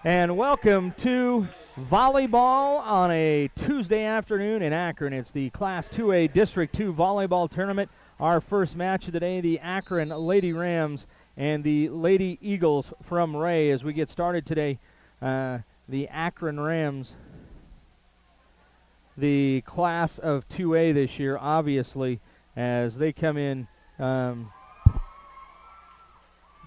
And welcome to volleyball on a Tuesday afternoon in Akron. It's the Class 2A District 2 volleyball tournament. Our first match of the day, the Akron Lady Rams and the Lady Eagles from Wray. As we get started today, the Akron Rams, the class of 2A this year, obviously, as they come in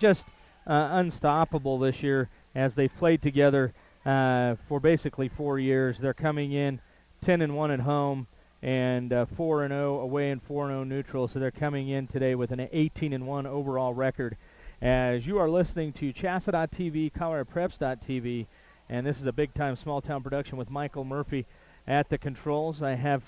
just unstoppable this year as they've played together for basically 4 years. They're coming in 10-1 at home and 4-0 away and 4-0 neutral. So they're coming in today with an 18-1 overall record. As you are listening to Chassa.tv, ColoradoPreps.tv, and this is a big-time small-town production with Michael Murphy at the controls. I have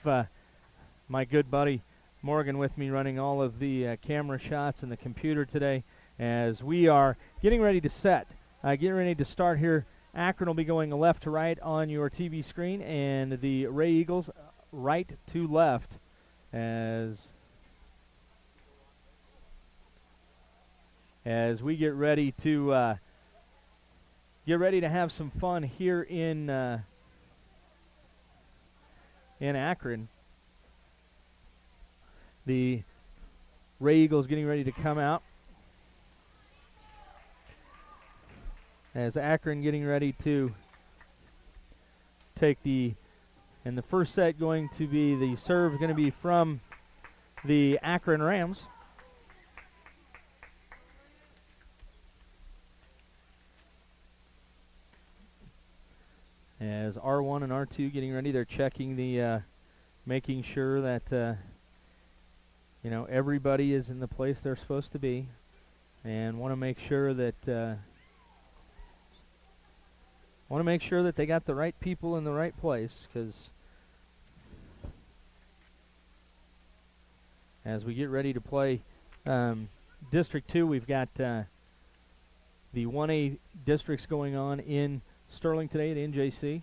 my good buddy Morgan with me running all of the camera shots and the computer today as we are getting ready to set. Getting ready to start here. Akron will be going left to right on your TV screen, and the Wray Eagles right to left as we get ready to have some fun here in Akron. The Wray Eagles getting ready to come out as Akron getting ready to take the first set going to be the serve going to be from the Akron Rams. As R1 and R2 getting ready, they're checking the making sure that everybody is in the place they're supposed to be, and want to make sure that they got the right people in the right place, because as we get ready to play District 2, we've got the 1A districts going on in Sterling today at NJC.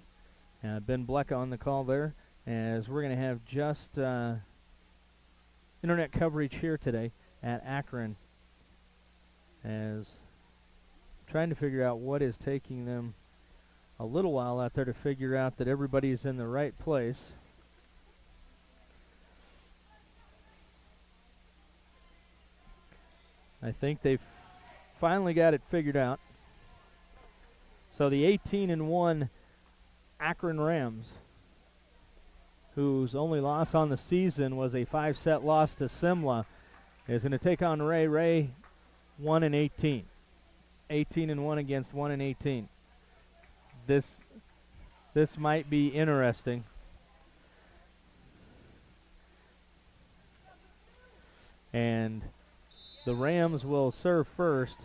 Ben Bleck on the call there, as we're going to have just internet coverage here today at Akron, as trying to figure out what is taking them a little while out there to figure out that everybody's in the right place. I think they've finally got it figured out. So the 18-1 Akron Rams, whose only loss on the season was a 5-set loss to Simla, is going to take on Wray. Wray 1-18. 18-1 against 1-18. This might be interesting. And the Rams will serve first.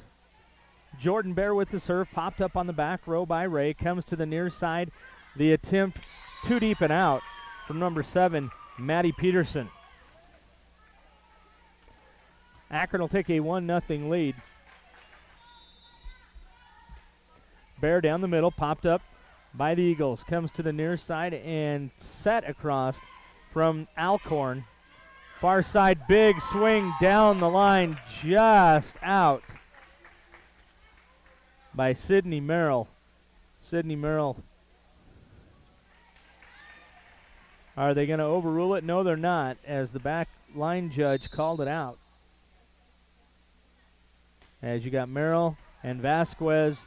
Jordan Bear with the serve, popped up on the back row by Wray, comes to the near side. The attempt too deep and out from number 7, Maddie Peterson. Akron will take a 1-0 lead. Bear down the middle, popped up by the Eagles, comes to the near side and set across from Alcorn. Far side, big swing down the line, just out by Sydney Merrill. Sydney Merrill. Are they going to overrule it? No, they're not, as the back line judge called it out. As you got Merrill and Vasquez.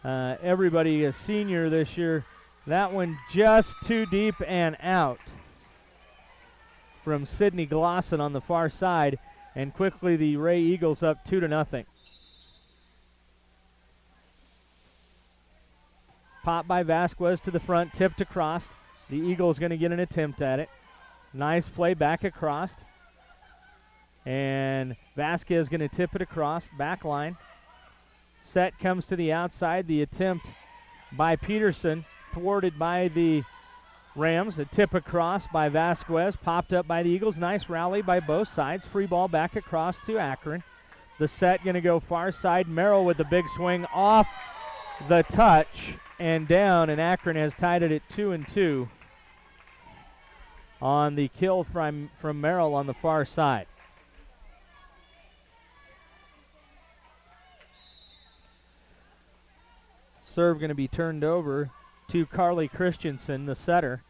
Everybody a senior this year. That one just too deep and out from Sydney Glosson on the far side, and quickly the Wray Eagles up 2-0. Pop by Vasquez to the front, tipped across. The Eagles going to get an attempt at it. Nice play back across, and Vasquez going to tip it across, back line. Set comes to the outside. The attempt by Peterson, thwarted by the Rams. A tip across by Vasquez, popped up by the Eagles. Nice rally by both sides. Free ball back across to Akron. The set going to go far side. Merrill with the big swing off the touch and down, and Akron has tied it at 2-2 on the kill from Merrill on the far side. Serve going to be turned over to Carly Christensen, the setter.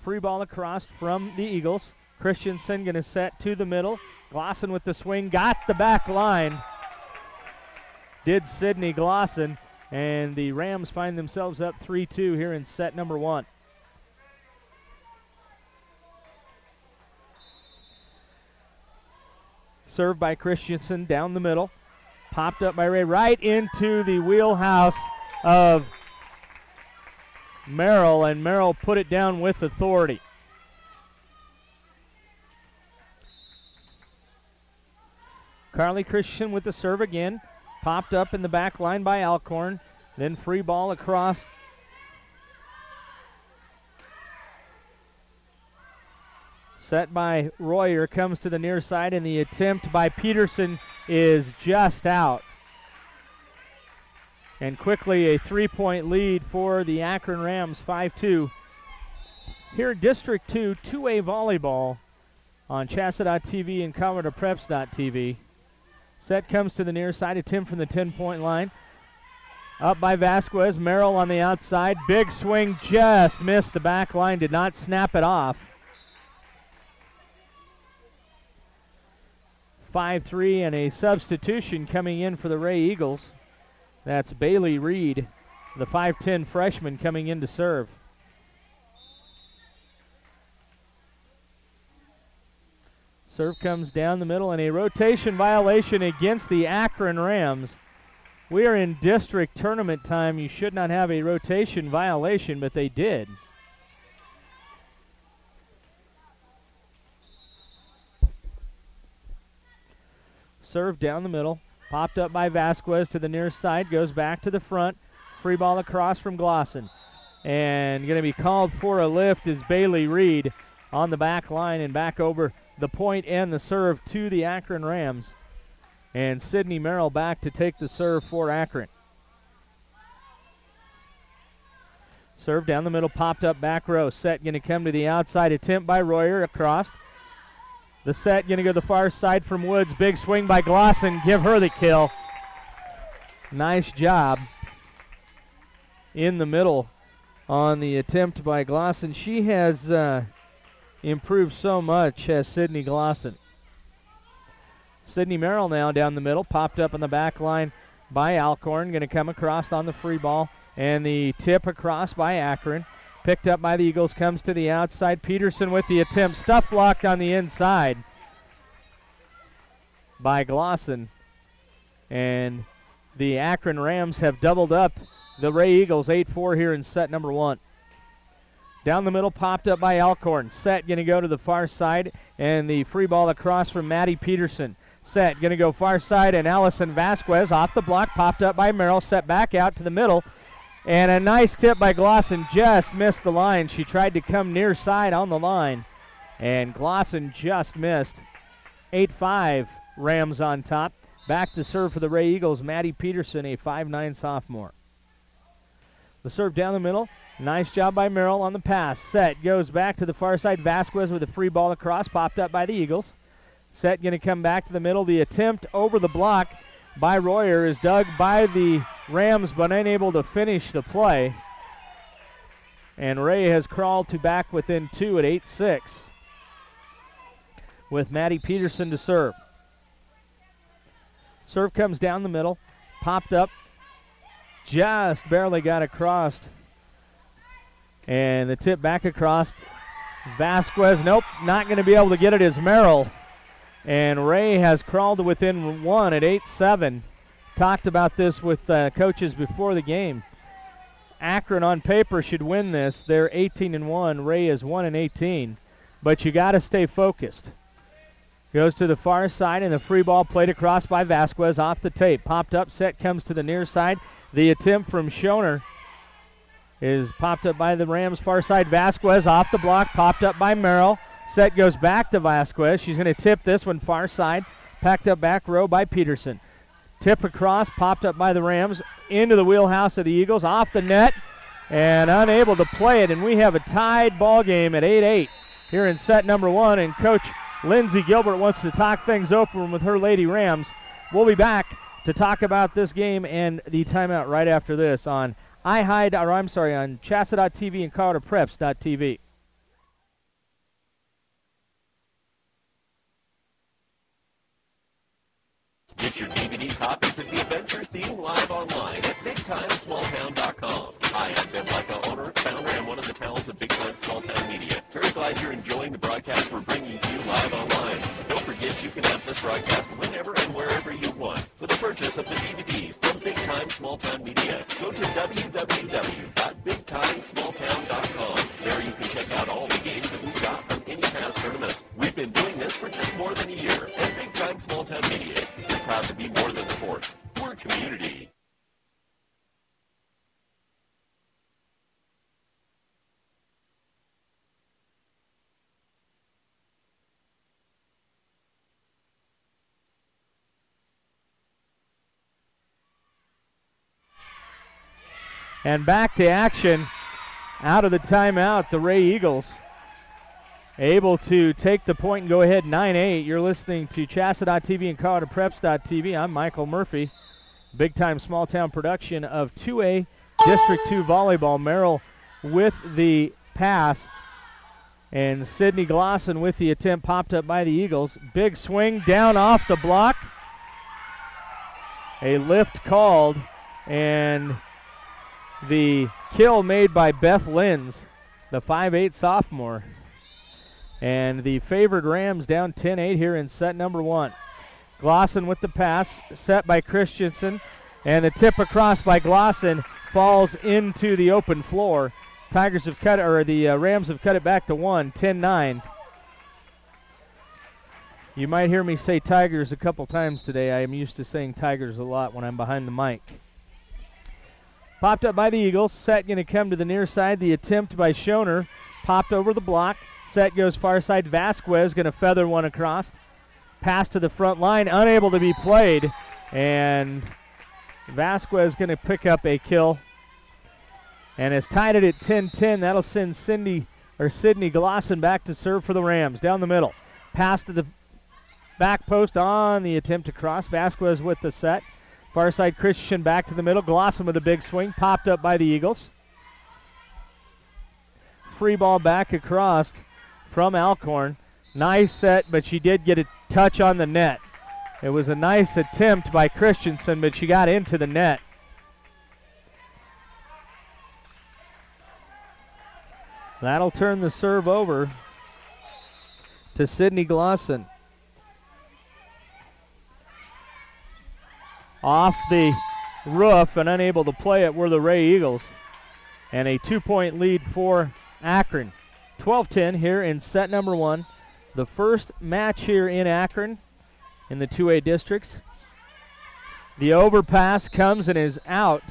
Free ball across from the Eagles. Christensen going to set to the middle. Glosson with the swing, got the back line. Did Sydney Glosson, and the Rams find themselves up 3-2 here in set number 1. Served by Christensen down the middle. Popped up by Wray right into the wheelhouse of Merrill, and Merrill put it down with authority. Carly Christensen with the serve again. Popped up in the back line by Alcorn. Then free ball across. Set by Royer, comes to the near side, and the attempt by Peterson is just out. And quickly a 3-point lead for the Akron Rams, 5-2. Here at District 2, 2A volleyball on Chassa.tv and ColoradoPreps.tv. Set comes to the near side, attempt from the 10-point line. Up by Vasquez, Merrill on the outside. Big swing, just missed the back line, did not snap it off. 5-3, and a substitution coming in for the Wray Eagles. That's Bailey Reed, the 5'10 freshman, coming in to serve. Serve comes down the middle, and a rotation violation against the Akron Rams. We are in district tournament time. You should not have a rotation violation, but they did. Serve down the middle. Popped up by Vasquez to the near side. Goes back to the front. Free ball across from Glosson. And going to be called for a lift is Bailey Reed on the back line and back over the point and the serve to the Akron Rams. And Sydney Merrill back to take the serve for Akron. Serve down the middle, popped up back row. Set going to come to the outside. Attempt by Royer across. The set going to go to the far side from Woods. Big swing by Glosson. Give her the kill. Nice job in the middle on the attempt by Glosson. She has improved so much, has Sydney Glosson. Sydney Merrill now down the middle. Popped up on the back line by Alcorn. Going to come across on the free ball. And the tip across by Akron. Picked up by the Eagles, comes to the outside. Peterson with the attempt. Stuff blocked on the inside by Glosson. And the Akron Rams have doubled up the Wray Eagles, 8-4 here in set number 1. Down the middle, popped up by Alcorn. Set going to go to the far side, and the free ball across from Maddie Peterson. Set going to go far side, and Allison Vasquez off the block, popped up by Merrill, set back out to the middle. And a nice tip by Glosson, just missed the line. She tried to come near side on the line, and Glosson just missed. 8-5, Rams on top. Back to serve for the Wray Eagles, Maddie Peterson, a 5'9 sophomore. The serve down the middle. Nice job by Merrill on the pass. Set goes back to the far side. Vasquez with a free ball across, popped up by the Eagles. Set going to come back to the middle. The attempt over the block by Royer is dug by the Rams, but unable to finish the play. And Wray has crawled to back within 2 at 8-6 with Maddie Peterson to serve. Serve comes down the middle, popped up, just barely got across. And the tip back across. Vasquez, nope, not going to be able to get it as Merrill. And Wray has crawled to within 1 at 8-7. Talked about this with coaches before the game. Akron on paper should win this. They're 18-1. Wray is 1-18. But you got to stay focused. Goes to the far side, and the free ball played across by Vasquez off the tape. Popped up, set comes to the near side. The attempt from Schoner is popped up by the Rams far side. Vasquez off the block, popped up by Merrill. Set goes back to Vasquez. She's going to tip this one far side. Packed up back row by Peterson. Tip across, popped up by the Rams. Into the wheelhouse of the Eagles. Off the net. And unable to play it. And we have a tied ball game at 8-8 here in set number 1. And Coach Lindsey Gilbert wants to talk things open with her Lady Rams. We'll be back to talk about this game and the timeout right after this on on Chassa.tv and ColoradoPreps.tv. Get your DVD copies of the Adventures theme live online at BigTimeSmallTown.com. Hi, I'm Ben Lyko, owner, founder, and one of the talents of Big Time Small Town Media. Very glad you're enjoying the broadcast we're bringing to you live online. Don't forget you can have this broadcast whenever and wherever you want with the purchase of the DVD from Big Time Small Town Media. Go to www.BigTimeSmallTown.com. There you can check out all the games that we've got from any past tournaments. We've been doing this for just more than a year, and Big Time Small Town Media is proud to be more than sports. We're community. And back to action. Out of the timeout, the Wray Eagles able to take the point and go ahead 9-8. You're listening to Chassa.tv and ColoradoPreps.tv. I'm Michael Murphy. Big Time Small Town production of 2A District 2 Volleyball. Merrill with the pass. And Sydney Glosson with the attempt, popped up by the Eagles. Big swing down off the block. A lift called, and the kill made by Beth Linz, the 5'8 sophomore. And the favored Rams down 10-8 here in set number 1. Glosson with the pass, set by Christensen, and the tip across by Glosson falls into the open floor. Rams have cut it back to 1, 10-9. You might hear me say Tigers a couple times today. I am used to saying Tigers a lot when I'm behind the mic. Popped up by the Eagles. Set going to come to the near side. The attempt by Schoner. Popped over the block. Set goes far side. Vasquez going to feather one across. Pass to the front line. Unable to be played. And Vasquez going to pick up a kill. And has tied it at 10-10. That'll send Sydney Glosson back to serve for the Rams. Down the middle. Pass to the back post on the attempt to cross. Vasquez with the set. Far side Christian back to the middle. Glosson with a big swing. Popped up by the Eagles. Free ball back across from Alcorn. Nice set, but she did get a touch on the net. It was a nice attempt by Christensen, but she got into the net. That'll turn the serve over to Sydney Glosson. Off the roof and unable to play it were the Wray Eagles. And a 2-point lead for Akron. 12-10 here in set number 1. The first match here in Akron in the 2A districts. The overpass comes and is out.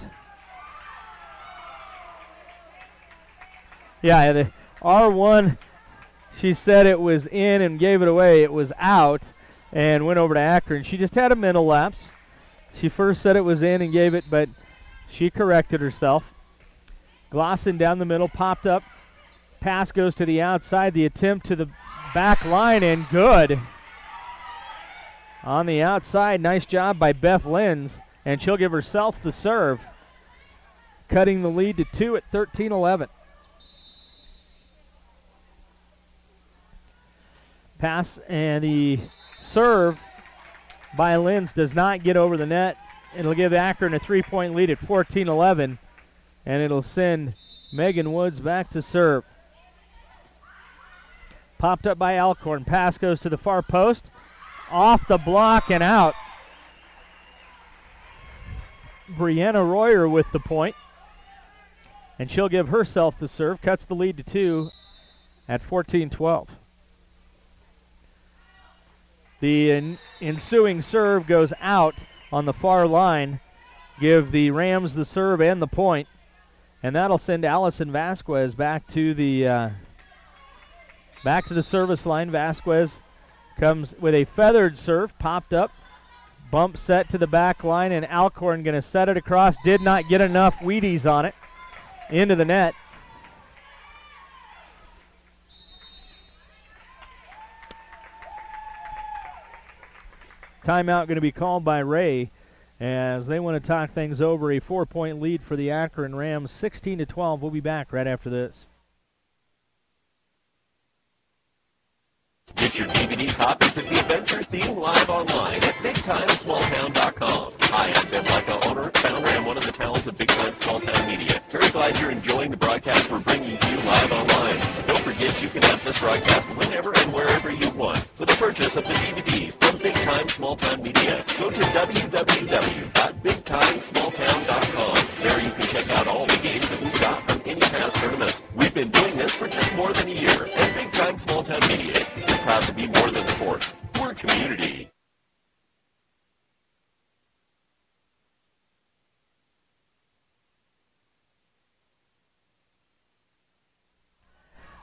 Yeah, the R1, she said it was in and gave it away. It was out and went over to Akron. She just had a mental lapse. She first said it was in and gave it, but she corrected herself. Glosson down the middle, popped up. Pass goes to the outside. The attempt to the back line, and good. On the outside, nice job by Beth Linz, and she'll give herself the serve, cutting the lead to 2 at 13-11. Pass and the serve by Linz does not get over the net. It'll give Akron a 3-point lead at 14-11, and it'll send Megan Woods back to serve. Popped up by Alcorn. Pass goes to the far post. Off the block and out. Brianna Royer with the point, and she'll give herself the serve. Cuts the lead to 2 at 14-12. The ensuing serve goes out on the far line. Give the Rams the serve and the point. And that'll send Allison Vasquez back to the service line. Vasquez comes with a feathered serve, popped up. Bump set to the back line, and Alcorn going to set it across. Did not get enough Wheaties on it. Into the net. Timeout going to be called by Wray. as they want to talk things over. A 4-point lead for the Akron Rams, 16-12. We'll be back right after this. Get your DVD copies of the Adventures theme live online at BigTimeSmallTown.com. Hi, I'm Ben Lyko, owner, founder, and one of the talents of Big Time Small Town Media. Very glad you're enjoying the broadcast we're bringing to you live online. Don't forget you can have this broadcast whenever and wherever you want with the purchase of the DVD from Big Time Small Town Media. Go to www.BigTimeSmallTown.com. There you can check out all the games that we've got from any past tournaments. We've been doing this for just more than a year, and Big Time Small Town Media is proud to be more than sports. We're community.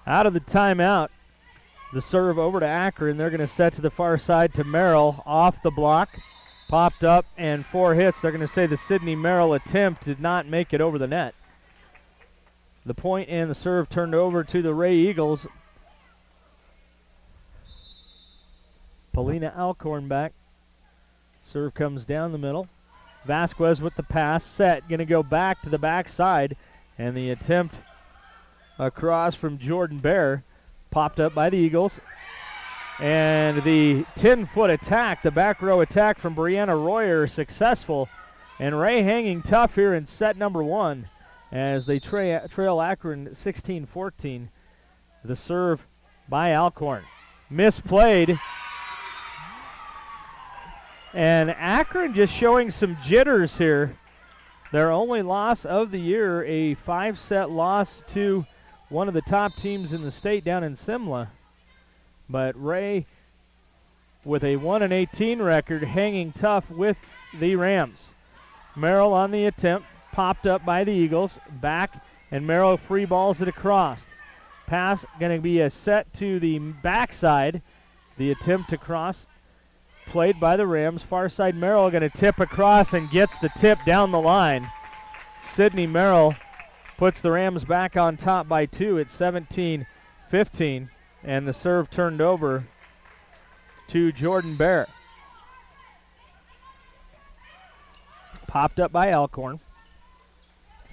Out of the timeout, the serve over to Akron. They're going to set to the far side to Merrill. Off the block, popped up, and 4 hits. They're going to say the Sidney Merrill attempt did not make it over the net. The point and the serve turned over to the Wray Eagles. Paulina Alcorn back. Serve comes down the middle. Vasquez with the pass, set, going to go back to the backside, and the attempt across from Jordan Bear, popped up by the Eagles. And the 10-foot attack, the back row attack from Brianna Royer, successful. And Wray hanging tough here in set number 1 as they trail Akron 16-14. The serve by Alcorn. Misplayed. And Akron just showing some jitters here. Their only loss of the year, a 5-set loss to one of the top teams in the state down in Simla. But Wray, with a 1-18 record, hanging tough with the Rams. Merrill on the attempt, popped up by the Eagles, back, and Merrill free balls it across. Pass going to be a set to the backside. The attempt to cross, played by the Rams. Far side Merrill going to tip across and gets the tip down the line. Sidney Merrill puts the Rams back on top by 2 at 17-15, and the serve turned over to Jordan Bear. Popped up by Alcorn.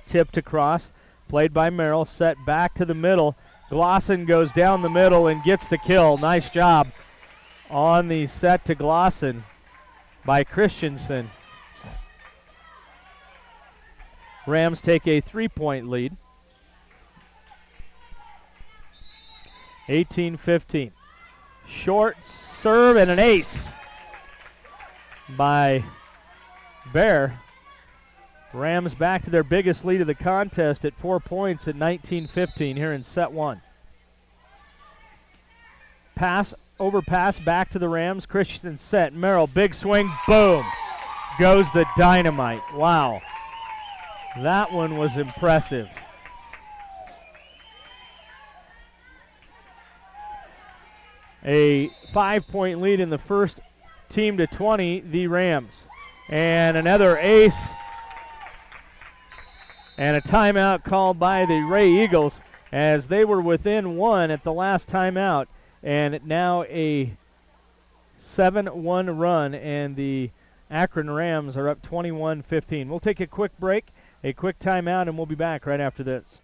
Tipped across, played by Merrill, set back to the middle. Glosson goes down the middle and gets the kill. Nice job on the set to Glosson by Christensen. Rams take a 3-point lead. 18-15. Short serve and an ace by Bear. Rams back to their biggest lead of the contest at 4 points at 19-15 here in set 1. Overpass back to the Rams. Christensen set. Merrill, big swing. Boom. Goes the dynamite. Wow. That one was impressive. A 5-point lead in the first, team to 20, the Rams. And another ace. And a timeout called by the Wray Eagles as they were within 1 at the last timeout. And now a 7-1 run, and the Akron Rams are up 21-15. We'll take a quick break, a quick timeout, and we'll be back right after this.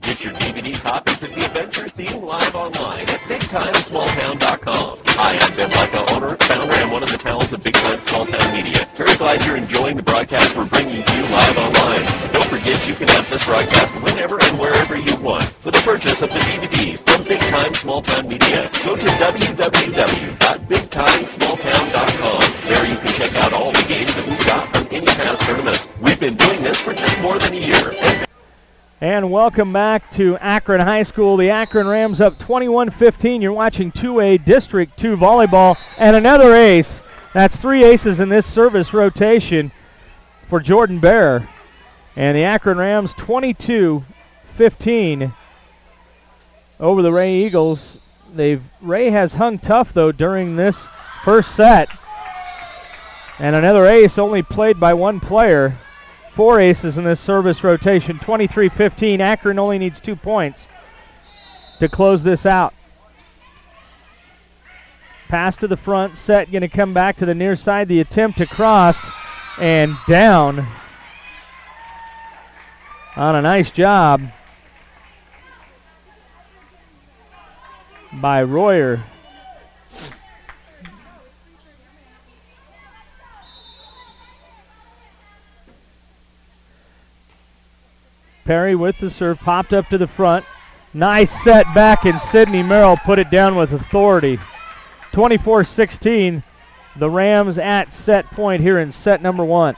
Get your DVD copies of the Adventures theme live online at BigTimeSmallTown.com. Hi, I'm Ben Lyko, owner, founder, and one of the talents of Big Time Small Town Media. Very glad you're enjoying the broadcast we're bringing to you live online. Don't forget you can have this broadcast whenever and wherever you want with the purchase of the DVD from Big Time Small Town Media. Go to www.BigTimeSmallTown.com. There you can check out all the games that we've got from any past tournaments. We've been doing this for just more than a year. And welcome back to Akron High School. The Akron Rams up 21-15. You're watching 2A District 2 volleyball. And another ace. That's 3 aces in this service rotation for Jordan Bear. And the Akron Rams 22-15 over the Wray Eagles. Wray has hung tough, though, during this first set. And another ace only played by one player. 4 aces in this service rotation. 23-15. Akron only needs 2 points to close this out. Pass to the front. Set going to come back to the near side. The attempt to cross and down on a nice job by Royer. Perry with the serve, popped up to the front. Nice set back, and Sydney Merrill put it down with authority. 24-16, the Rams at set point here in set number 1.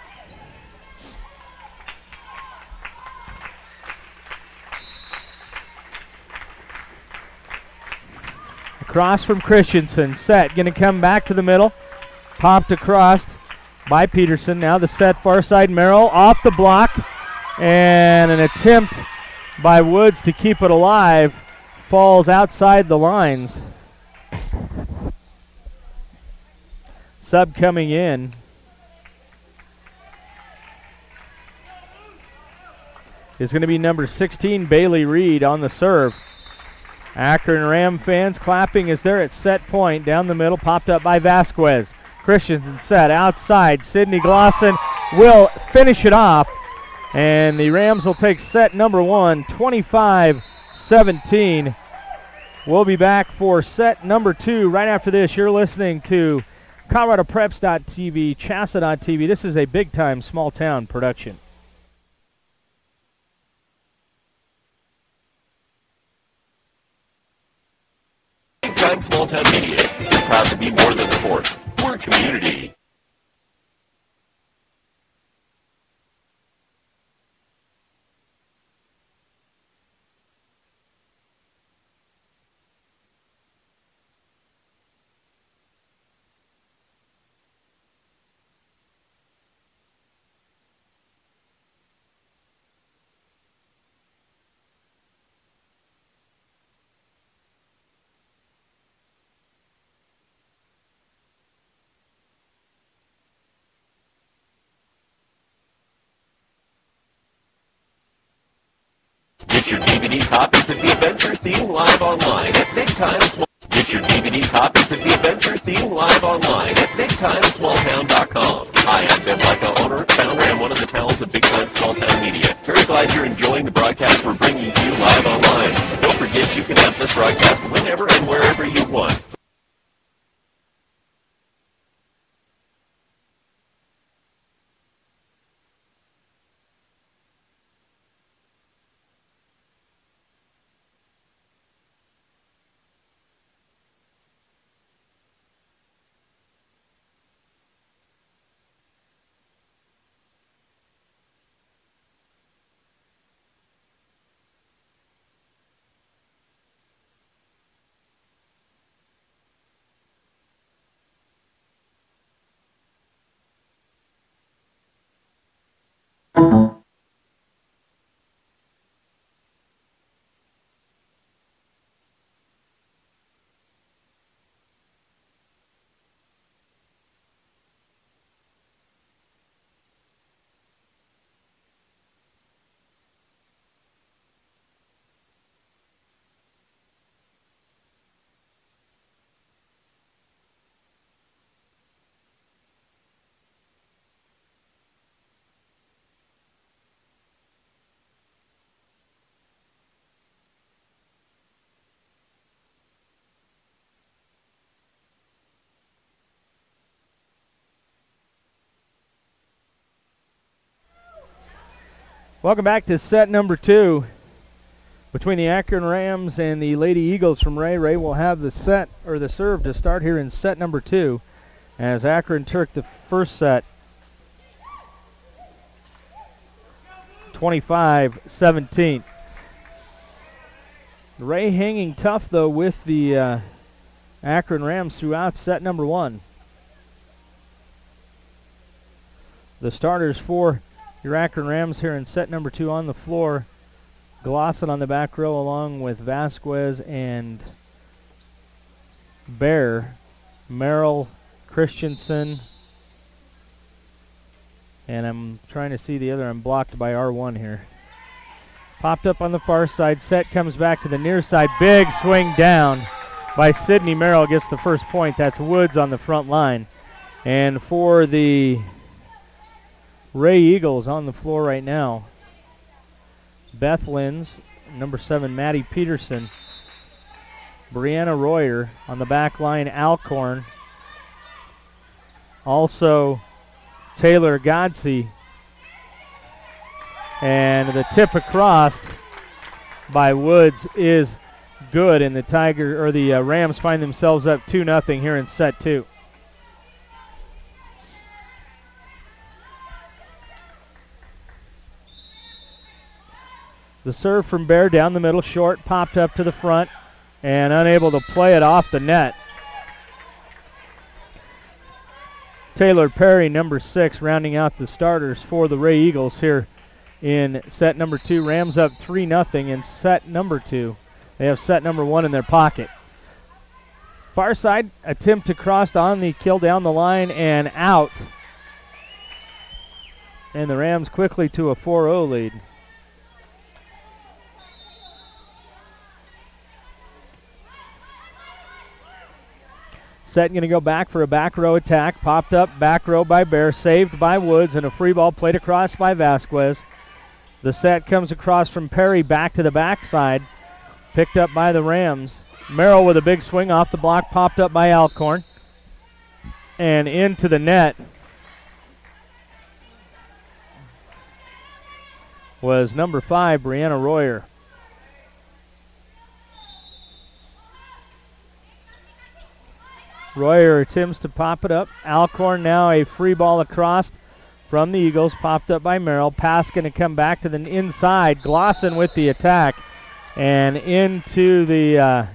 Across from Christensen, set, going to come back to the middle. Popped across by Peterson. Now the set far side, Merrill off the block. And an attempt by Woods to keep it alive falls outside the lines. Sub coming in. Is going to be number 16, Bailey Reed, on the serve. Akron Ram fans clapping as they're at set point. Down the middle, popped up by Vasquez. Christensen set outside. Sidney Glosson will finish it off. And the Rams will take set number 1, 25-17. We'll be back for set number 2 right after this. You're listening to ColoradoPreps.tv, Chassa.tv. This is a big-time small-town production. Big-time small-town media is proud to be more than sports. We're community. Get your DVD copies of the Adventure Theme live online at Big Time Small. Get your DVD copies of the Adventure Theme live online at BigTimeSmallTown.com. Hi, I'm Ben Lyka, owner, founder, and one of the talents of Big Time Small Town Media. Very glad you're enjoying the broadcast we're bringing to you live online. Don't forget you can have this broadcast whenever and wherever you want. Welcome back to set number 2 between the Akron Rams and the Lady Eagles from Wray. Wray will have the set, or the serve, to start here in set number 2 as Akron took the first set 25-17. Wray hanging tough, though, with the Akron Rams throughout set number 1. The starters for your Akron Rams here in set number 2 on the floor. Glosson on the back row along with Vasquez and Bear. Merrill, Christensen, And I'm trying to see the other. I'm blocked by R1 here. Popped up on the far side. Set comes back to the near side. Big swing down by Sydney Merrill. Gets the first point. That's Woods on the front line. And for the Wray Eagles on the floor right now, Beth Lins, number 7, Maddie Peterson, Brianna Royer on the back line, Alcorn. Also Taylor Godsey. And the tip across by Woods is good, and the Rams find themselves up 2-0 here in set 2. The serve from Bear down the middle, short, popped up to the front, and unable to play it off the net. Taylor Perry, number 6, rounding out the starters for the Wray Eagles here in set number 2. Rams up 3-0 in set number 2. They have set number 1 in their pocket. Far side, attempt to cross on the kill down the line and out. And the Rams quickly to a 4-0 lead. Set going to go back for a back row attack. Popped up back row by Bear. Saved by Woods, and a free ball played across by Vasquez. The set comes across from Perry back to the backside. Picked up by the Rams. Merrill with a big swing off the block. Popped up by Alcorn. And into the net was number 5, Brianna Royer. Royer attempts to pop it up. Alcorn now a free ball across from the Eagles. Popped up by Merrill. Pass going to come back to the inside. Glosson with the attack. And into the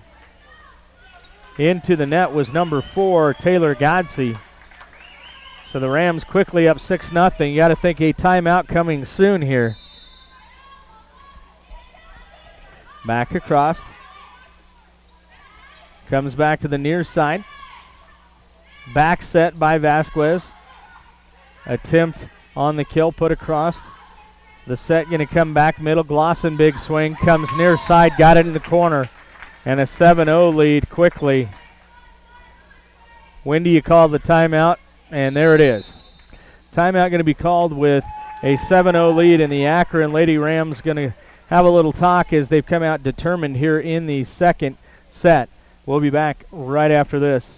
net was number 4, Taylor Godsey. So the Rams quickly up 6-0. You got to think a timeout coming soon here. Back across. Comes back to the near side. Back set by Vasquez. Attempt on the kill, put across. The set going to come back middle. Glosson, big swing, comes near side, got it in the corner. And a 7-0 lead quickly. When do you call the timeout? And there it is. Timeout going to be called with a 7-0 lead, and the Akron Lady Rams going to have a little talk as they've come out determined here in the second set. We'll be back right after this.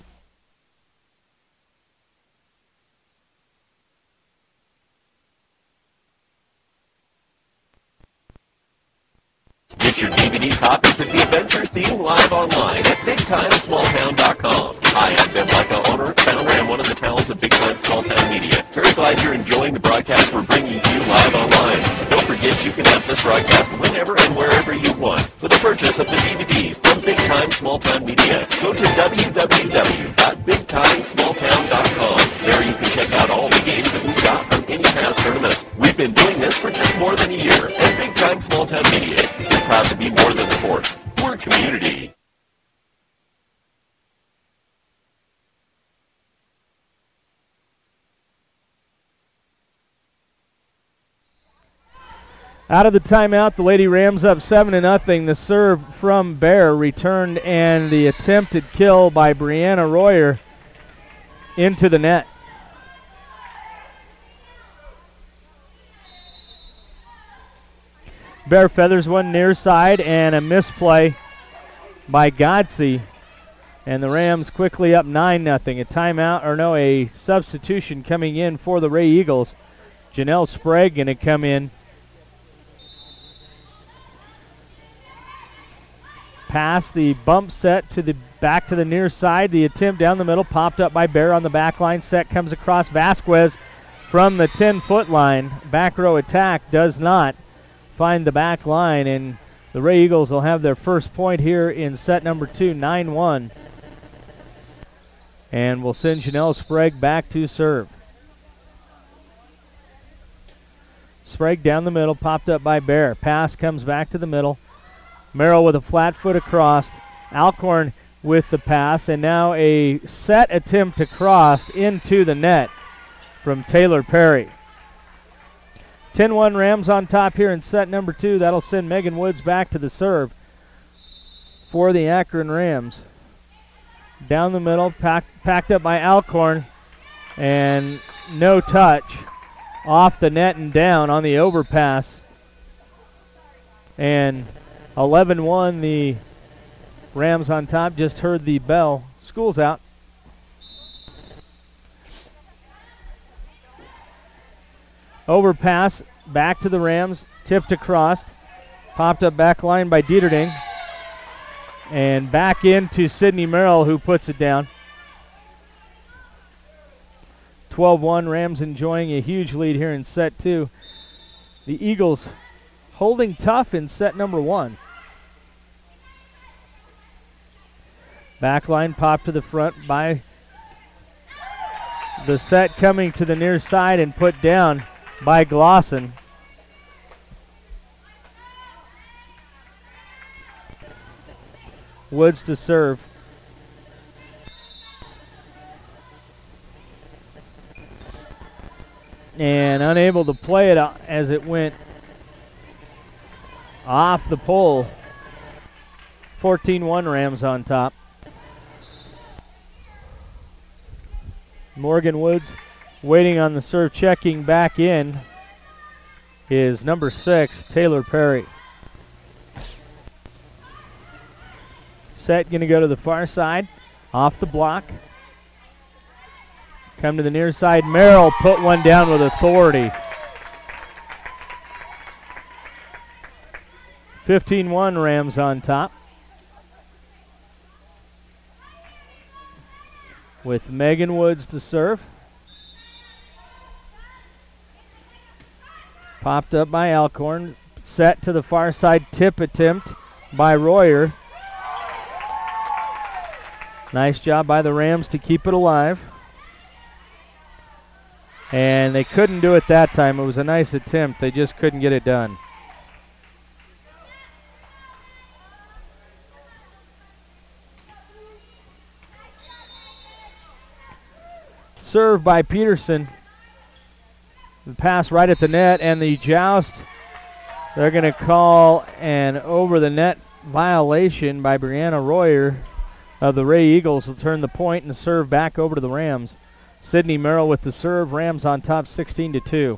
Get your DVD copies of the Adventure Theme live online at BigTimeSmallTown.com. Hi, I'm Ben Leica, owner, founder, and one of the talents of Big Time Small Town Media. Very glad you're enjoying the broadcast we're bringing to you live online. Don't forget you can have this broadcast whenever and wherever you want with the purchase of the DVD from Big Time Small Town Media. Go to www.BigTimeSmallTown.com. There you can check out all the games that we've got from any past tournaments. We've been doing this for just more than a year, and Big Time Small Town Media is proud to be more than sports. We're community. Out of the timeout, the Lady Rams up 7-0. The serve from Bear returned, and the attempted kill by Brianna Royer into the net. Bear feathers one near side, and a misplay by Godsey. And the Rams quickly up 9-0. A substitution coming in for the Wray Eagles. Janelle Sprague going to come in. Pass the bump set to the back to the near side. The attempt down the middle, popped up by Bear on the back line. Set comes across. Vasquez from the 10-foot line. Back row attack does not find the back line, and the Wray Eagles will have their first point here in set number 2, 9-1. And we'll send Janelle Sprague back to serve. Sprague down the middle, popped up by Bear. Pass comes back to the middle. Merrill with a flat foot across. Alcorn with the pass, and now a set attempt to cross into the net from Taylor Perry. 10-1 Rams on top here in set number 2. That'll send Megan Woods back to the serve for the Akron Rams. Down the middle, packed up by Alcorn, and no touch. Off the net and down on the overpass. And 11-1, the Rams on top. Just heard the bell. School's out. Overpass, back to the Rams, tipped across. Popped up back line by Dieterding. And back into Sydney Merrill, who puts it down. 12-1, Rams enjoying a huge lead here in set 2. The Eagles holding tough in set number 1. Backline popped to the front by the set, coming to the near side and put down by Glosson. Woods to serve. And unable to play it as it went off the pole. 14-1 Rams on top. Morgan Woods waiting on the serve, checking back in is number 6, Taylor Perry. Set going to go to the far side, off the block. Come to the near side. Merrill put one down with authority. 15-1 Rams on top. With Megan Woods to serve. Popped up by Alcorn. Set to the far side. Tip attempt by Royer. Nice job by the Rams to keep it alive. And they couldn't do it that time. It was a nice attempt. They just couldn't get it done. Serve by Peterson. The pass right at the net, and the joust. They're going to call an over the net violation by Brianna Royer of the Wray Eagles. Will turn the point and serve back over to the Rams. Sydney Merrill with the serve. Rams on top 16-2.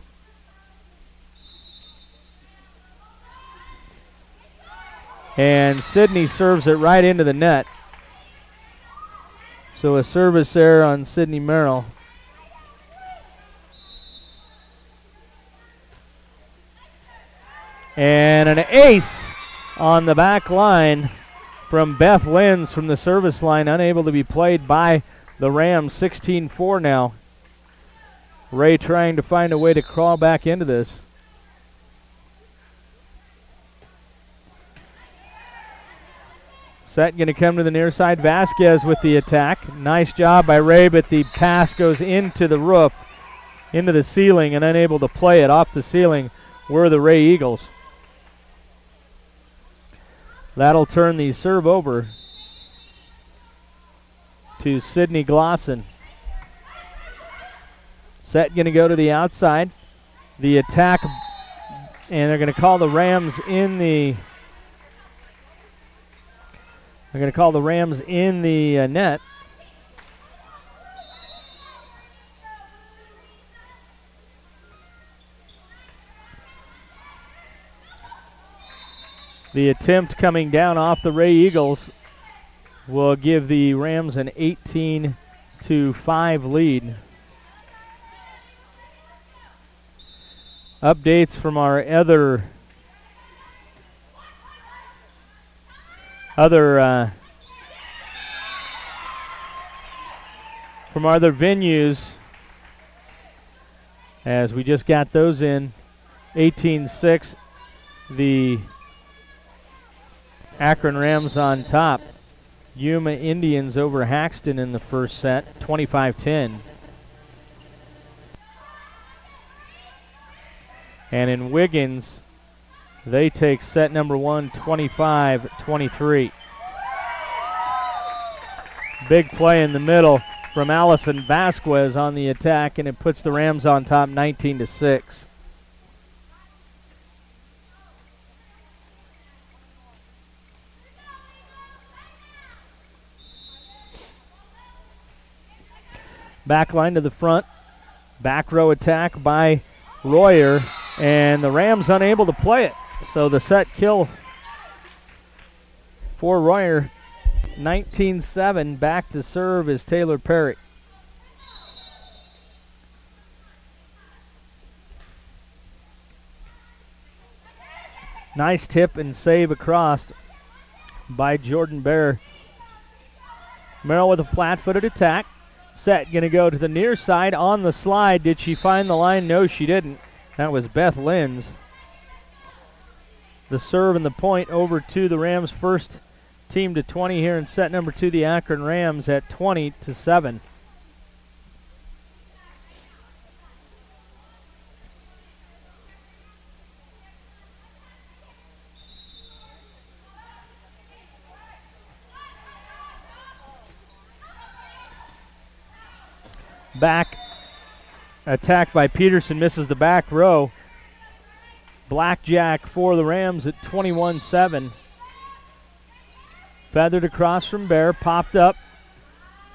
And Sydney serves it right into the net. So a service error on Sydney Merrill. And an ace on the back line from Beth Lenz from the service line, unable to be played by the Rams. 16-4 now. Wray trying to find a way to crawl back into this. Set going to come to the near side. Vasquez with the attack. Nice job by Wray, but the pass goes into the roof, into the ceiling, and unable to play it off the ceiling were the Wray Eagles. That'll turn the serve over to Sydney Glosson. Set going to go to the outside. The attack, and they're going to call the Rams in the net. The attempt coming down off the Wray Eagles will give the Rams an 18-5 lead. Updates from our other venues, as we just got those in. 18-6, the Akron Rams on top. Yuma Indians over Haxton in the first set, 25-10. And in Wiggins, they take set number 1, 25-23. Big play in the middle from Allison Vasquez on the attack, and it puts the Rams on top 19-6. Back line to the front. Back row attack by Royer, and the Rams unable to play it. So the set kill for Royer. 19-7. Back to serve is Taylor Perry. Nice tip and save across by Jordan Bear. Merrill with a flat-footed attack. Set going to go to the near side on the slide. Did she find the line? No, she didn't. That was Beth Linz. The serve and the point over to the Rams. First team to 20 here in set number 2, the Akron Rams at 20-7. Back attack by Peterson, misses the back row. Blackjack for the Rams at 21-7. Feathered across from Bear, popped up,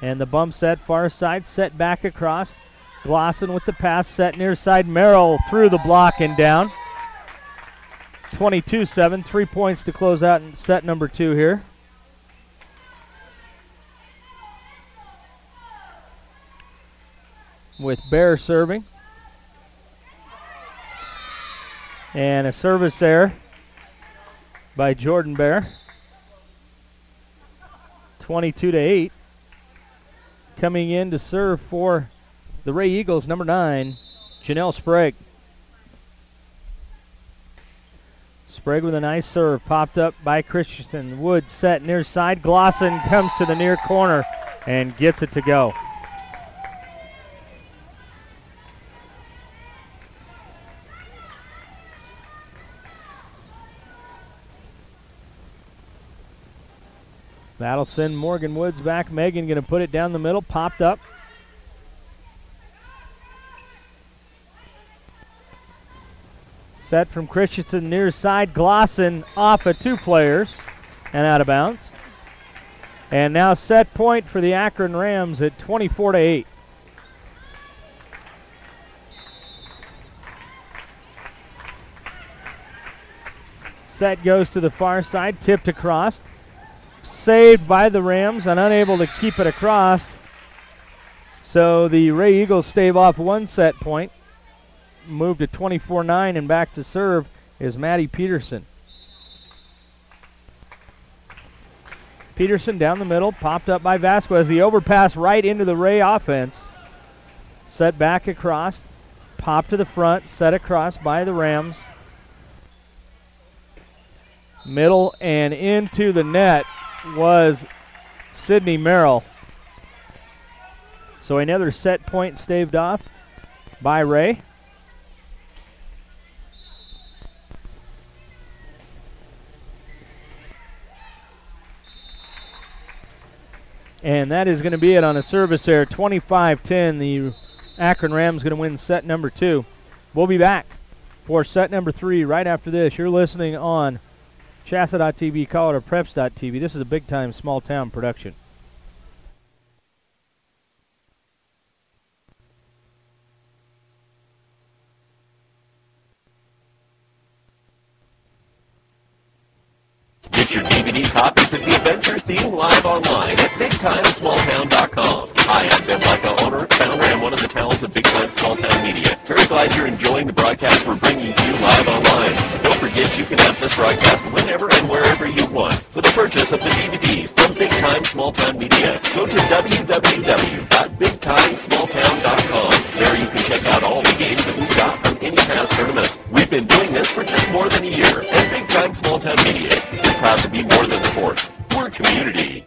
and the bump set far side, set back across. Glosson with the pass, set near side. Merrill through the block and down. 22-7, 3 points to close out in set number 2 here. With Bear serving. And a service error by Jordan Bear. 22-8. Coming in to serve for the Wray Eagles, number 9, Janelle Sprague. Sprague with a nice serve, popped up by Christensen. Wood set near side. Glosson comes to the near corner and gets it to go. That'll send Morgan Woods back. Megan going to put it down the middle. Popped up. Set from Christensen near side. Glosson off of 2 players and out of bounds. And now set point for the Akron Rams at 24-8. Set goes to the far side. Tipped across. Saved by the Rams and unable to keep it across. So the Wray Eagles stave off 1 set point. Move to 24-9, and back to serve is Maddie Peterson. Peterson down the middle, popped up by Vasquez. The overpass right into the Wray offense. Set back across, pop to the front, set across by the Rams. Middle and into the net was Sydney Merrill. So another set point staved off by Wray. And that is going to be it on a service there. 25-10. The Akron Rams going to win set number 2. We'll be back for set number 3 right after this. You're listening on Chassa.tv, Colorado Preps.tv. This is a big-time small-town production. Get your DVD copies of the Adventures theme live online at BigTimeSmallTown.com. Hi, I'm Ben Lyko, owner, founder, and one of the talents of Big Time Small Town Media. Very glad you're enjoying the broadcast we're bringing to you live online. Don't forget you can have this broadcast whenever and wherever you want with the purchase of the DVD from Big Time Small Town Media. Go to www.BigTimeSmallTown.com. There you can check out all the games that we've got from any past tournaments. We've been doing this for just more than a year, and Big Time Small Town Media is proud to be more than sports. We're community.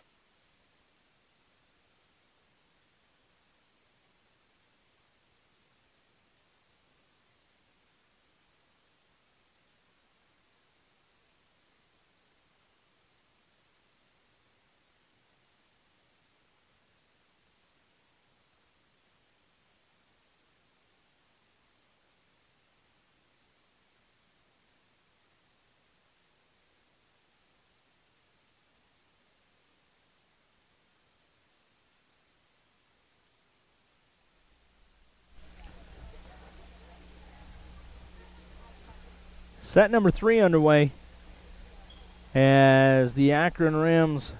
Set number 3 underway as the Akron Rams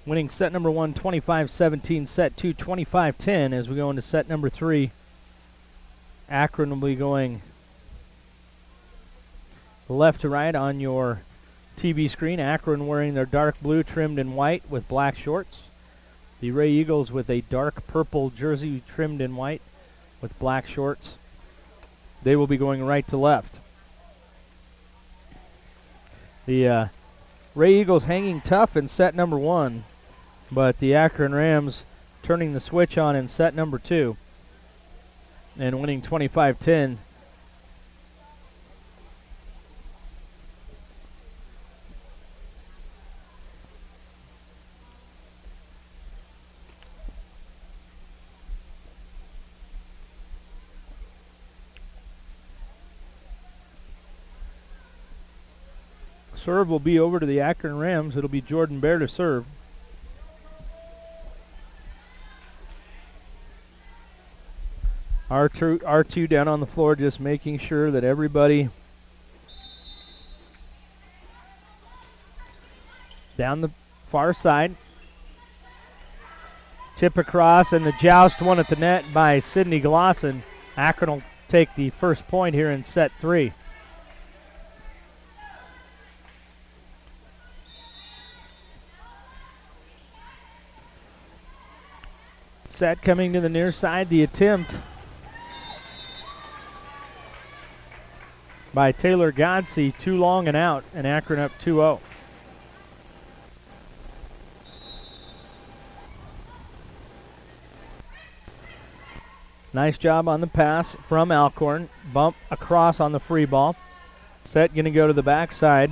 winning set number 1 25-17, set 2 25-10. As we go into set number 3, Akron will be going left to right on your TV screen. Akron wearing their dark blue trimmed in white with black shorts. The Wray Eagles with a dark purple jersey trimmed in white with black shorts. They will be going right to left. The Wray Eagles hanging tough in set number 1, but the Akron Rams turning the switch on in set number 2 and winning 25-10. Serve will be over to the Akron Rams. It'll be Jordan Bear to serve. R2 down on the floor, just making sure that everybody down the far side. Tip across, and the joust won at the net by Sydney Glosson. Akron will take the first point here in set 3. Set coming to the near side. The attempt by Taylor Godsey, too long and out, and Akron up 2-0. Nice job on the pass from Alcorn. Bump across on the free ball. Set going to go to the backside.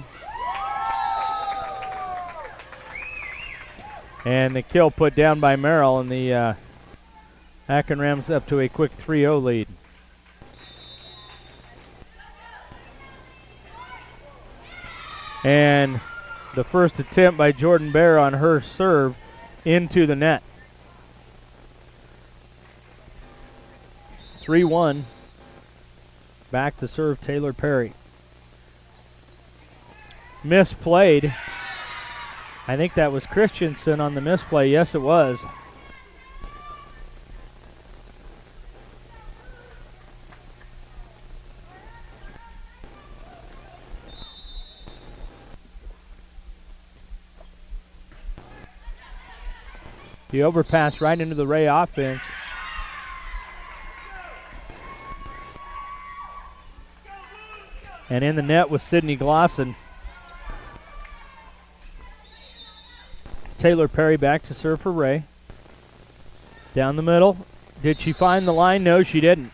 And the kill put down by Merrill, and the Akron Rams up to a quick 3-0 lead. And the first attempt by Jordan Bear on her serve into the net. 3-1. Back to serve Taylor Perry. Misplayed. I think that was Christensen on the misplay. Yes, it was. The overpass right into the Wray offense. And in the net was Sydney Glosson. Taylor Perry back to serve for Wray. Down the middle. Did she find the line? No, she didn't.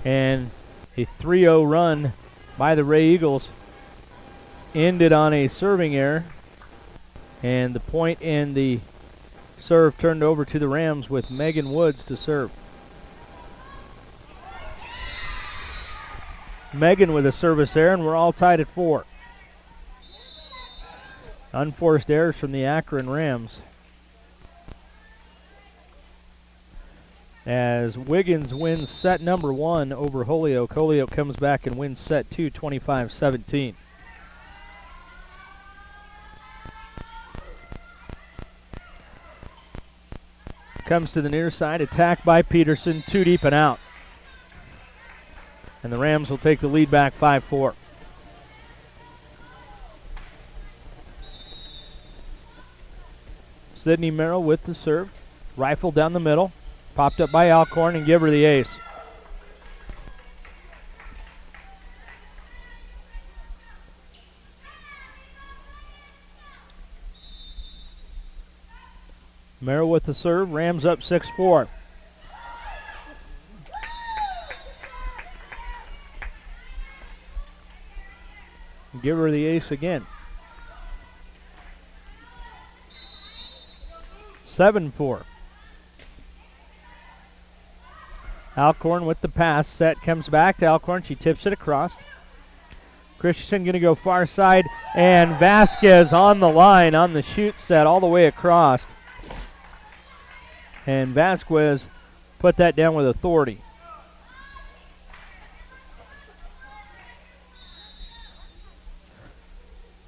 And a 3-0 run by the Wray Eagles ended on a serving error. And the point in the serve turned over to the Rams with Megan Woods to serve. Megan with a service error, and we're all tied at 4. Unforced errors from the Akron Rams. As Wiggins wins set number 1 over Holyoke. Holyoke comes back and wins set 2, 25-17. Comes to the near side, attacked by Peterson, 2 deep and out. And the Rams will take the lead back 5-4. Sydney Merrill with the serve. Rifle down the middle. Popped up by Alcorn and give her the ace. Merrill with the serve. Rams up 6-4. Give her the ace again. 7-4. Alcorn with the pass. Set comes back to Alcorn. She tips it across. Christensen going to go far side. And Vasquez on the line on the shoot set all the way across. And Vasquez put that down with authority.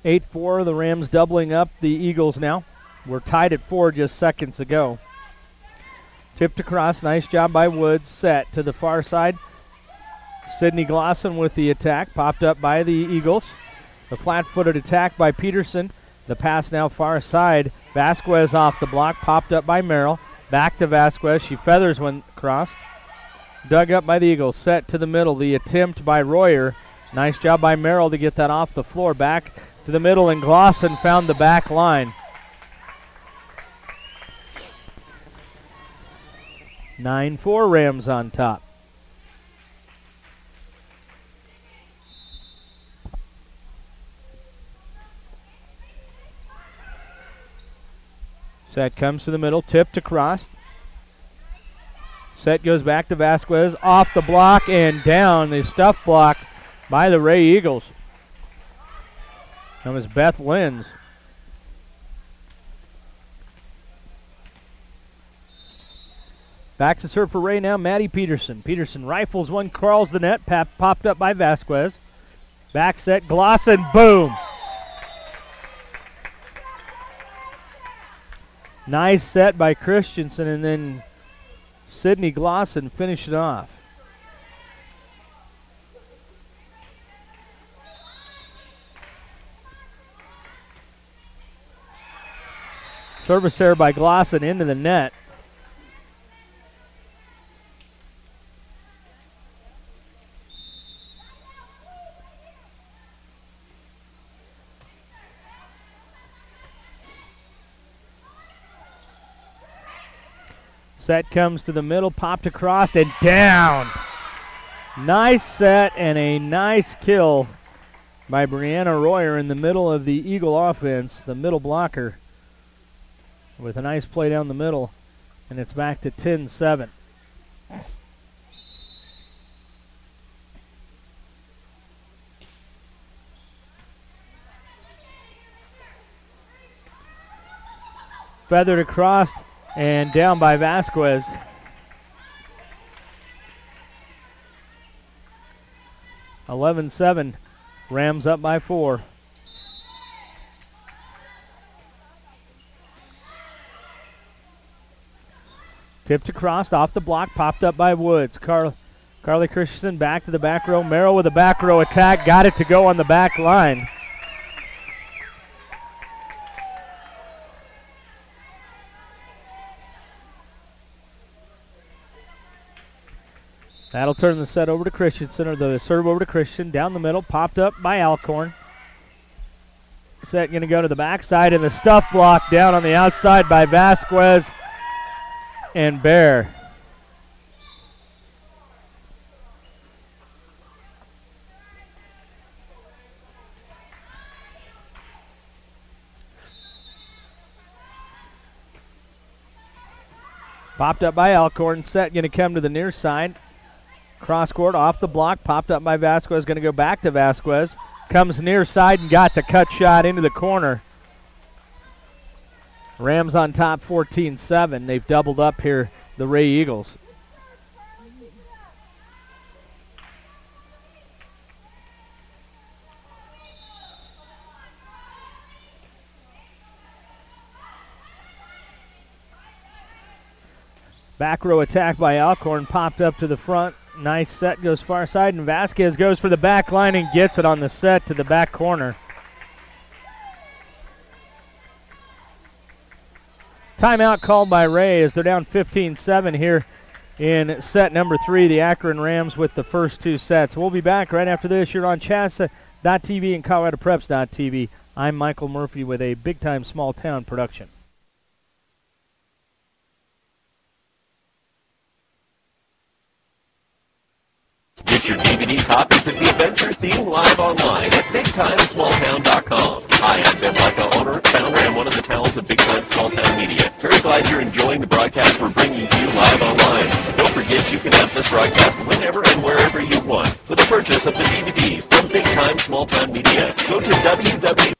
8-4, the Rams doubling up the Eagles now. We're tied at 4 just seconds ago. Tipped across, nice job by Woods. Set to the far side. Sydney Glosson with the attack, popped up by the Eagles. The flat-footed attack by Peterson. The pass now far side. Vasquez off the block, popped up by Merrill. Back to Vasquez. She feathers one across. Dug up by the Eagles. Set to the middle. The attempt by Royer. Nice job by Merrill to get that off the floor. Back to the middle, and Glosson found the back line. 9-4 Rams on top. Set comes to the middle, tipped across. Set goes back to Vasquez, off the block and down. The stuff block by the Wray Eagles. That was Beth Lenz. Back to serve for Wray now, Maddie Peterson. Peterson rifles one, crawls the net, popped up by Vasquez. Back set, Glosson, boom. Nice set by Christensen, and then Sydney Glosson finished it off. Service there by Glosson into the net. Set comes to the middle, popped across and down. Nice set and a nice kill by Brianna Royer in the middle of the Eagle offense, the middle blocker, with a nice play down the middle, and it's back to 10-7. Feathered across and down by Vasquez. (11-7), Rams up by 4. Tipped across, off the block, popped up by Woods. Carly Christensen back to the back row. Merrill with a back row attack, got it to go on the back line. That'll turn the set over to Christensen, or the serve over to Christian. Down the middle, popped up by Alcorn. Set going to go to the backside, and the stuff block down on the outside by Vasquez and Bear. Popped up by Alcorn. Set going to come to the near side. Cross court, off the block, popped up by Vasquez, going to go back to Vasquez. Comes near side and got the cut shot into the corner. Rams on top 14-7. They've doubled up here, the Wray Eagles. Back row attack by Alcorn, popped up to the front. Nice set, goes far side, and Vasquez goes for the back line and gets it on the set to the back corner. Timeout called by Wray as they're down 15-7 here in set number 3. The Akron Rams with the first 2 sets. We'll be back right after this. You're on CHSA.TV and ColoradoPreps.TV. I'm Michael Murphy with a big-time small-town production. Get your DVD copies of the adventures seen live online at BigTimeSmallTown.com. Hi, I'm Ben Lyko, owner, founder, and one of the talents of Big Time Small Town Media. Very glad you're enjoying the broadcast we're bringing to you live online. Don't forget you can have this broadcast whenever and wherever you want with the purchase of the DVD from Big Time Small Town Media. Go to www.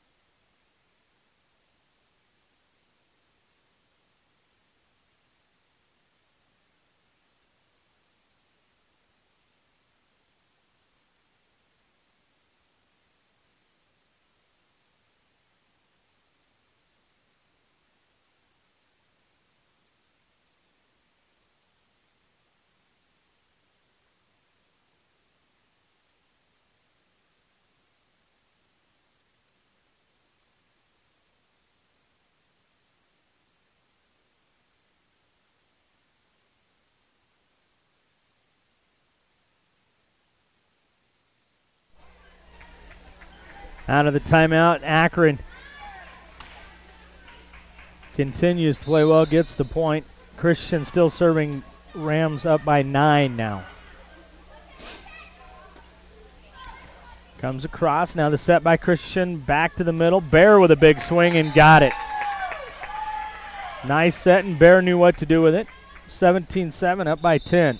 Out of the timeout, Akron continues to play well, gets the point. Christian still serving Rams up by 9 now. Comes across, now the set by Christian, back to the middle. Bear with a big swing and got it. Nice set, and Bear knew what to do with it. 17-7, up by 10.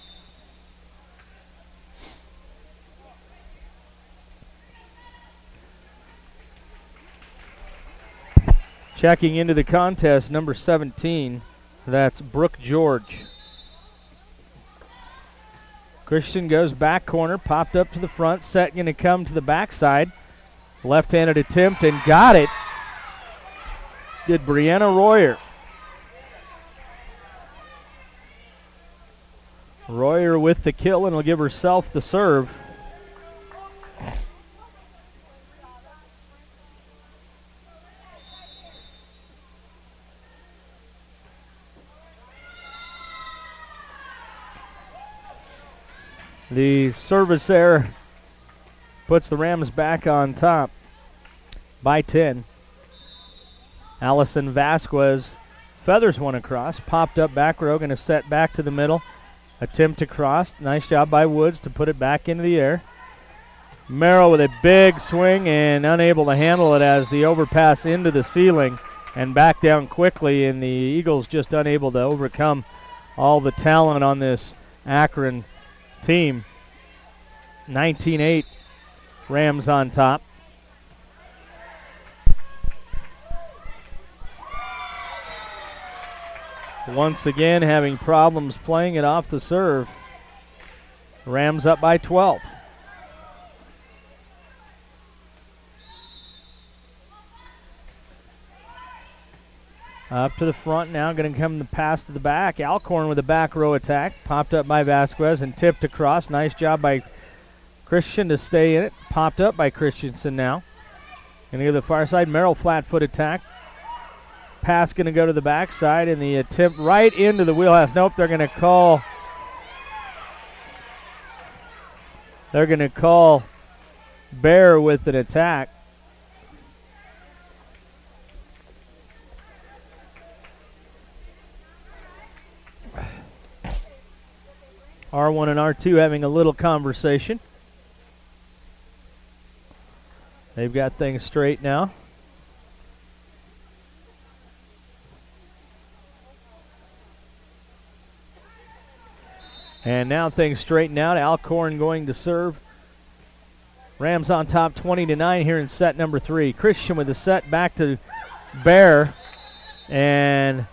Checking into the contest, number 17, that's Brooke George. Christian goes back corner, popped up to the front, set going to come to the backside. Left-handed attempt and got it. Did Brianna Royer. Royer with the kill and will give herself the serve. The service error puts the Rams back on top by 10. Allison Vasquez feathers one across, popped up back row, going to set back to the middle. Attempt to cross. Nice job by Woods to put it back into the air. Merrill with a big swing and unable to handle it as the overpass into the ceiling and back down quickly, and the Eagles just unable to overcome all the talent on this Akron team. 19-8, Rams on top. Once again having problems playing it off the serve. Rams up by 12. Up to the front now, going to come the pass to the back. Alcorn with a back row attack. Popped up by Vasquez and tipped across. Nice job by Christian to stay in it. Popped up by Christensen now. Going to go to the far side. Merrill flat foot attack. Pass going to go to the backside, and the attempt right into the wheelhouse. Nope, they're going to call. They're going to call Bear with an attack. R1 and R2 having a little conversation. They've got things straight now. And now things straighten out. Alcorn going to serve. Rams on top 20-9 here in set number 3. Christian with the set back to Bear. And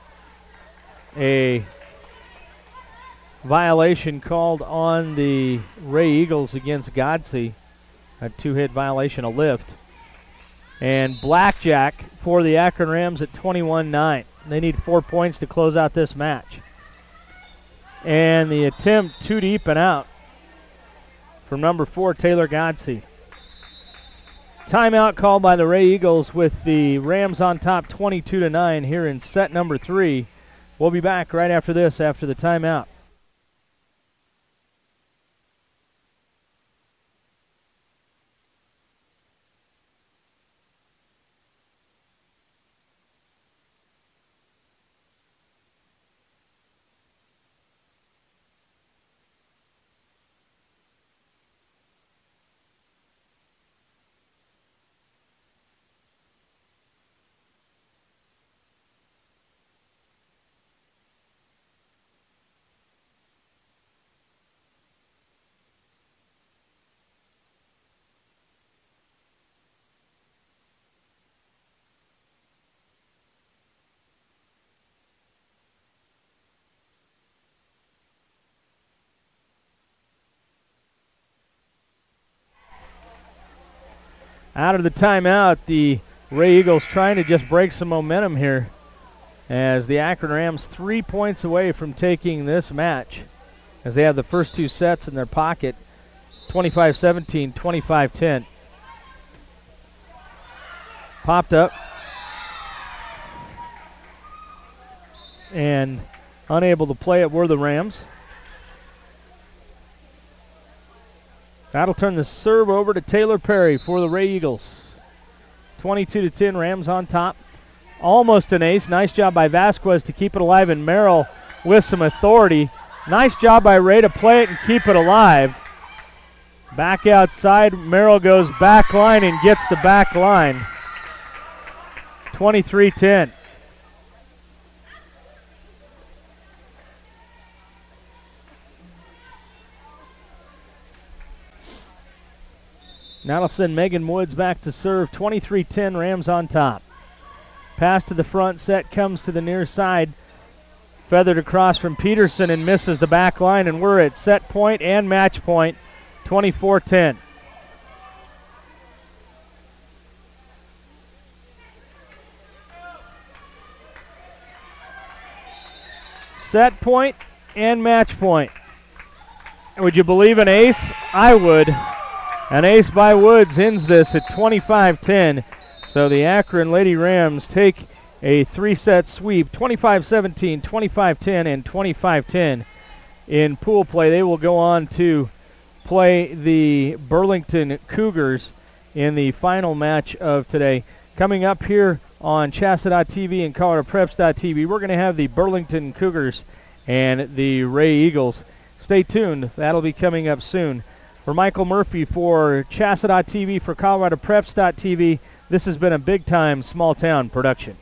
a violation called on the Wray Eagles against Godsey. A 2-hit violation, a lift. And blackjack for the Akron Rams at 21-9. They need 4 points to close out this match. And the attempt too deep and out from number 4, Taylor Godsey. Timeout called by the Wray Eagles with the Rams on top 22-9 here in set number 3. We'll be back right after this, after the timeout. Out of the timeout, the Wray Eagles trying to just break some momentum here as the Akron Rams 3 points away from taking this match as they have the first 2 sets in their pocket, 25-17, 25-10. Popped up and unable to play it were the Rams. That'll turn the serve over to Taylor Perry for the Wray Eagles. 22-10, Rams on top. Almost an ace. Nice job by Vasquez to keep it alive, and Merrill with some authority. Nice job by Wray to play it and keep it alive. Back outside, Merrill goes back line and gets the back line. 23-10. Now they'll send Megan Woods back to serve. 23-10, Rams on top. Pass to the front set comes to the near side. Feathered across from Peterson and misses the back line, and we're at set point and match point. 24-10. Set point and match point. Would you believe an ace? I would. An ace by Woods ends this at 25-10. So the Akron Lady Rams take a three-set sweep, 25-17, 25-10, and 25-10 in pool play. They will go on to play the Burlington Cougars in the final match of today. Coming up here on Chassa.tv and ColoradoPreps.tv, we're going to have the Burlington Cougars and the Wray Eagles. Stay tuned. That'll be coming up soon. For Michael Murphy for Chassa.tv, for ColoradoPreps.tv, this has been a big-time small-town production.